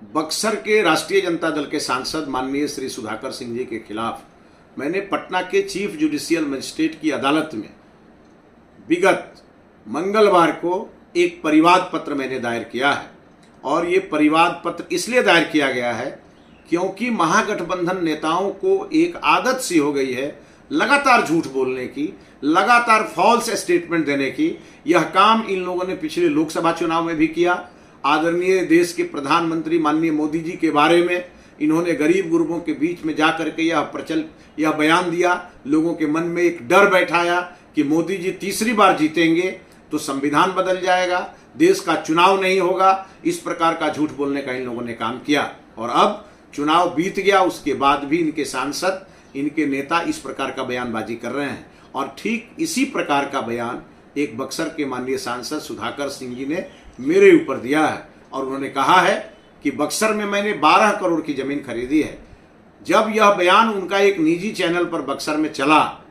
बक्सर के राष्ट्रीय जनता दल के सांसद माननीय श्री सुधाकर सिंह जी के खिलाफ मैंने पटना के चीफ जुडिशियल मजिस्ट्रेट की अदालत में विगत मंगलवार को एक परिवाद पत्र मैंने दायर किया है। और ये परिवाद पत्र इसलिए दायर किया गया है क्योंकि महागठबंधन नेताओं को एक आदत सी हो गई है लगातार झूठ बोलने की, लगातार फॉल्स स्टेटमेंट देने की। यह काम इन लोगों ने पिछले लोकसभा चुनाव में भी किया। आदरणीय देश के प्रधानमंत्री माननीय मोदी जी के बारे में इन्होंने गरीब गुरबों के बीच में जाकर के यह बयान दिया, लोगों के मन में एक डर बैठाया कि मोदी जी तीसरी बार जीतेंगे तो संविधान बदल जाएगा, देश का चुनाव नहीं होगा। इस प्रकार का झूठ बोलने का इन लोगों ने काम किया। और अब चुनाव बीत गया, उसके बाद भी इनके सांसद, इनके नेता इस प्रकार का बयानबाजी कर रहे हैं। और ठीक इसी प्रकार का बयान एक बक्सर के माननीय सांसद सुधाकर सिंह जी ने मेरे ऊपर दिया है। और उन्होंने कहा है कि बक्सर में मैंने 12 करोड़ की जमीन खरीदी है। जब यह बयान उनका एक निजी चैनल पर बक्सर में चला,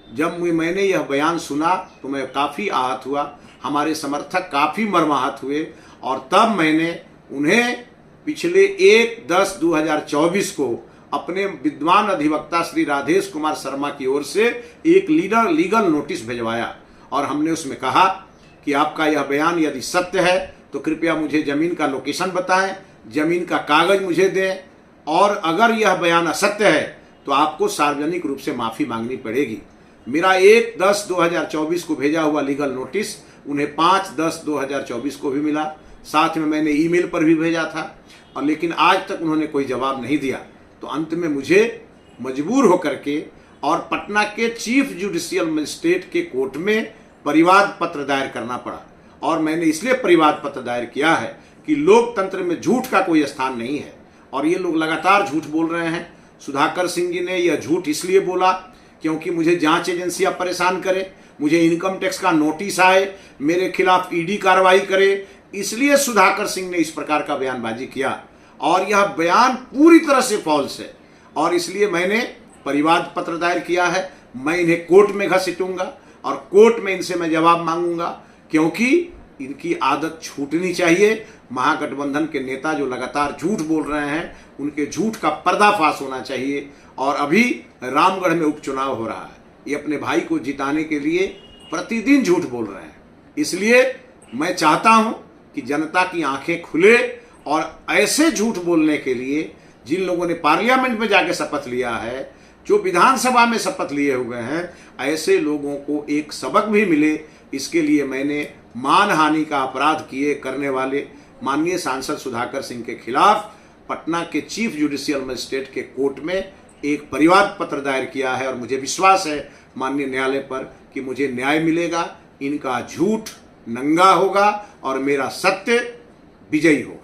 जब मैंने यह बयान सुना तो मैं काफ़ी आहत हुआ, हमारे समर्थक काफ़ी मर्माहत हुए। और तब मैंने उन्हें पिछले 1/10/2024 को अपने विद्वान अधिवक्ता श्री राधेश कुमार शर्मा की ओर से एक लीगल नोटिस भिजवाया। और हमने उसमें कहा कि आपका यह बयान यदि सत्य है तो कृपया मुझे ज़मीन का लोकेशन बताएं, ज़मीन का कागज़ मुझे दें, और अगर यह बयान असत्य है तो आपको सार्वजनिक रूप से माफ़ी मांगनी पड़ेगी। मेरा 1/10/2024 को भेजा हुआ लीगल नोटिस उन्हें 5/10/2024 को भी मिला। साथ में मैंने ईमेल पर भी भेजा था, और लेकिन आज तक उन्होंने कोई जवाब नहीं दिया। तो अंत में मुझे मजबूर होकर के और पटना के चीफ जुडिशियल मजिस्ट्रेट के कोर्ट में परिवाद पत्र दायर करना पड़ा। और मैंने इसलिए परिवाद पत्र दायर किया है कि लोकतंत्र में झूठ का कोई स्थान नहीं है, और ये लोग लगातार झूठ बोल रहे हैं। सुधाकर सिंह जी ने यह झूठ इसलिए बोला क्योंकि मुझे जांच एजेंसियां परेशान करे, मुझे इनकम टैक्स का नोटिस आए, मेरे खिलाफ ईडी कार्रवाई करे, इसलिए सुधाकर सिंह ने इस प्रकार का बयानबाजी किया। और यह बयान पूरी तरह से फॉल्स है, और इसलिए मैंने परिवाद पत्र दायर किया है। मैं इन्हें कोर्ट में घसीटूंगा और कोर्ट में इनसे मैं जवाब मांगूंगा, क्योंकि इनकी आदत छूटनी चाहिए। महागठबंधन के नेता जो लगातार झूठ बोल रहे हैं, उनके झूठ का पर्दाफाश होना चाहिए। और अभी रामगढ़ में उपचुनाव हो रहा है, ये अपने भाई को जिताने के लिए प्रतिदिन झूठ बोल रहे हैं। इसलिए मैं चाहता हूं कि जनता की आंखें खुले, और ऐसे झूठ बोलने के लिए जिन लोगों ने पार्लियामेंट में जाके शपथ लिया है, जो विधानसभा में शपथ लिए हुए हैं, ऐसे लोगों को एक सबक भी मिले। इसके लिए मैंने मानहानि का अपराध करने वाले माननीय सांसद सुधाकर सिंह के खिलाफ पटना के चीफ जुडिशियल मजिस्ट्रेट के कोर्ट में एक परिवाद पत्र दायर किया है। और मुझे विश्वास है माननीय न्यायालय पर कि मुझे न्याय मिलेगा, इनका झूठ नंगा होगा और मेरा सत्य विजयी होगा।